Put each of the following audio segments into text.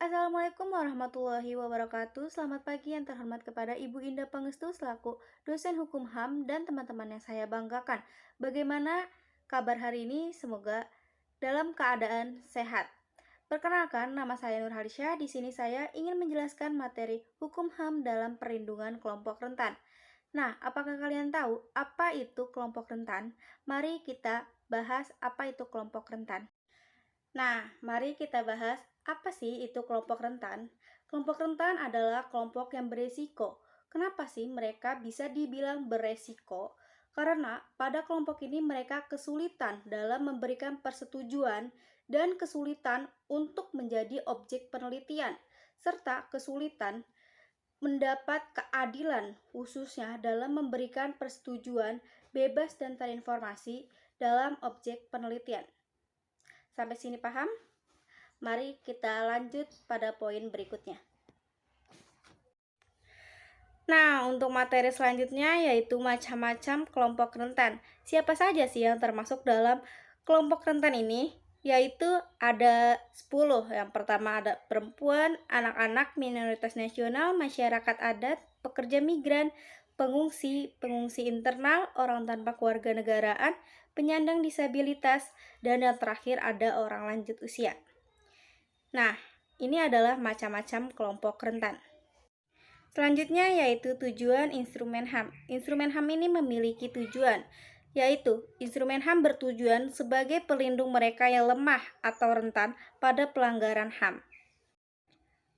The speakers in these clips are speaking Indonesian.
Assalamualaikum warahmatullahi wabarakatuh. Selamat pagi yang terhormat kepada Ibu Indah Pangestu selaku dosen hukum HAM dan teman-teman yang saya banggakan. Bagaimana kabar hari ini? Semoga dalam keadaan sehat. Perkenalkan, nama saya Nur Halisyah. Di sini saya ingin menjelaskan materi hukum HAM dalam perlindungan kelompok rentan. Nah, apakah kalian tahu apa itu kelompok rentan? Mari kita bahas apa itu kelompok rentan. Nah, mari kita bahas apa sih itu kelompok rentan. Kelompok rentan adalah kelompok yang beresiko. Kenapa sih mereka bisa dibilang beresiko? Karena pada kelompok ini mereka kesulitan dalam memberikan persetujuan dan kesulitan untuk menjadi objek penelitian, serta kesulitan mendapat keadilan khususnya dalam memberikan persetujuan bebas dan terinformasi dalam objek penelitian. Sampai sini paham? Mari kita lanjut pada poin berikutnya. Nah, untuk materi selanjutnya yaitu macam-macam kelompok rentan. Siapa saja sih yang termasuk dalam kelompok rentan ini? Yaitu ada 10. Yang pertama ada perempuan, anak-anak, minoritas nasional, masyarakat adat, pekerja migran, pengungsi, pengungsi internal, orang tanpa kewarganegaraan, penyandang disabilitas, dan yang terakhir ada orang lanjut usia. Nah, ini adalah macam-macam kelompok rentan. Selanjutnya yaitu tujuan instrumen HAM. Instrumen HAM ini memiliki tujuan, yaitu instrumen HAM bertujuan sebagai pelindung mereka yang lemah atau rentan pada pelanggaran HAM.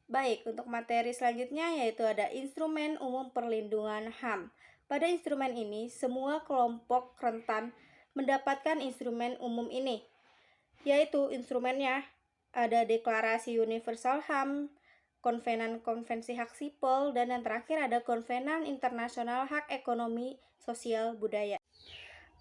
Baik, untuk materi selanjutnya yaitu ada instrumen umum perlindungan HAM. Pada instrumen ini, semua kelompok rentan mendapatkan instrumen umum ini, yaitu instrumennya ada Deklarasi Universal HAM, Konvenan Konvensi Hak Sipil, dan yang terakhir ada Konvenan Internasional Hak Ekonomi Sosial Budaya.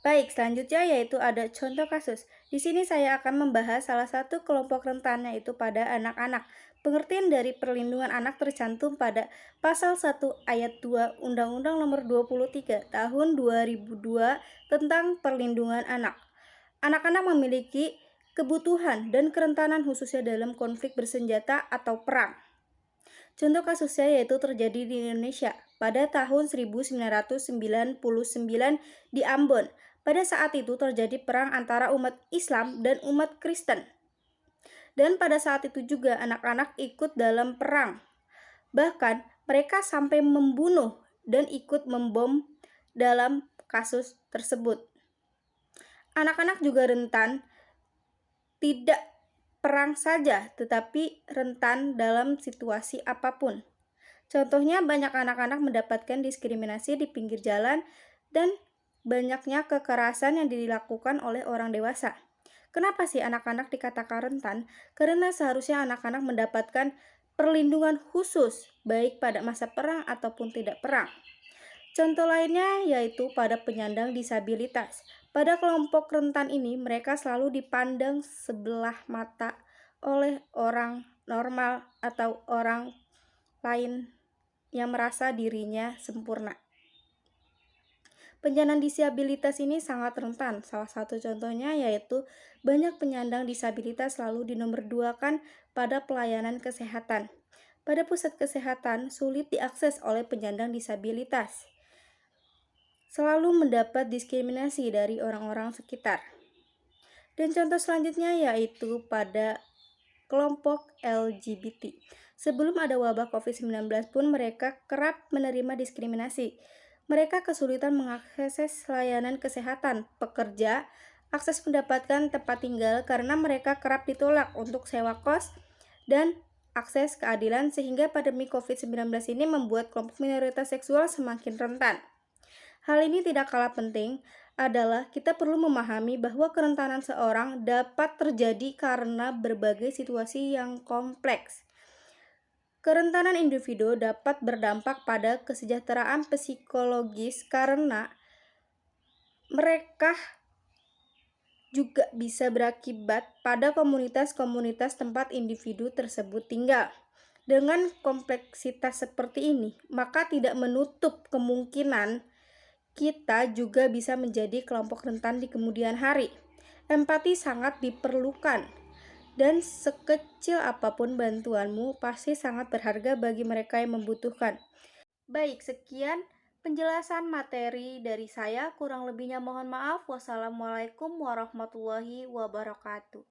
Baik, selanjutnya yaitu ada contoh kasus. Di sini saya akan membahas salah satu kelompok rentan yaitu pada anak-anak. Pengertian dari perlindungan anak tercantum pada Pasal 1 Ayat 2 Undang-Undang Nomor 23 Tahun 2002 tentang Perlindungan Anak. Anak-anak memiliki kebutuhan dan kerentanan khususnya dalam konflik bersenjata atau perang. Contoh kasusnya yaitu terjadi di Indonesia pada tahun 1999 di Ambon. Pada saat itu terjadi perang antara umat Islam dan umat Kristen. Dan pada saat itu juga anak-anak ikut dalam perang. Bahkan mereka sampai membunuh dan ikut membom dalam kasus tersebut. Anak-anak juga rentan tidak perang saja, tetapi rentan dalam situasi apapun. Contohnya banyak anak-anak mendapatkan diskriminasi di pinggir jalan dan banyaknya kekerasan yang dilakukan oleh orang dewasa. Kenapa sih anak-anak dikatakan rentan? Karena seharusnya anak-anak mendapatkan perlindungan khusus baik pada masa perang ataupun tidak perang. Contoh lainnya yaitu pada penyandang disabilitas. Pada kelompok rentan ini mereka selalu dipandang sebelah mata oleh orang normal atau orang lain yang merasa dirinya sempurna. Penyandang disabilitas ini sangat rentan. Salah satu contohnya yaitu banyak penyandang disabilitas selalu dinomorduakan pada pelayanan kesehatan. Pada pusat kesehatan sulit diakses oleh penyandang disabilitas. Selalu mendapat diskriminasi dari orang-orang sekitar. Dan contoh selanjutnya yaitu pada kelompok LGBT. Sebelum ada wabah COVID-19 pun mereka kerap menerima diskriminasi. Mereka kesulitan mengakses layanan kesehatan, pekerja, akses mendapatkan tempat tinggal karena mereka kerap ditolak untuk sewa kos dan akses keadilan sehingga pandemi COVID-19 ini membuat kelompok minoritas seksual semakin rentan. Hal ini tidak kalah penting adalah kita perlu memahami bahwa kerentanan seorang dapat terjadi karena berbagai situasi yang kompleks. Kerentanan individu dapat berdampak pada kesejahteraan psikologis karena mereka juga bisa berakibat pada komunitas-komunitas tempat individu tersebut tinggal. Dengan kompleksitas seperti ini, maka tidak menutup kemungkinan kita juga bisa menjadi kelompok rentan di kemudian hari. Empati sangat diperlukan Dan sekecil apapun bantuanmu pasti sangat berharga bagi mereka yang membutuhkan. Baik, sekian penjelasan materi dari saya. Kurang lebihnya mohon maaf. Wassalamualaikum warahmatullahi wabarakatuh.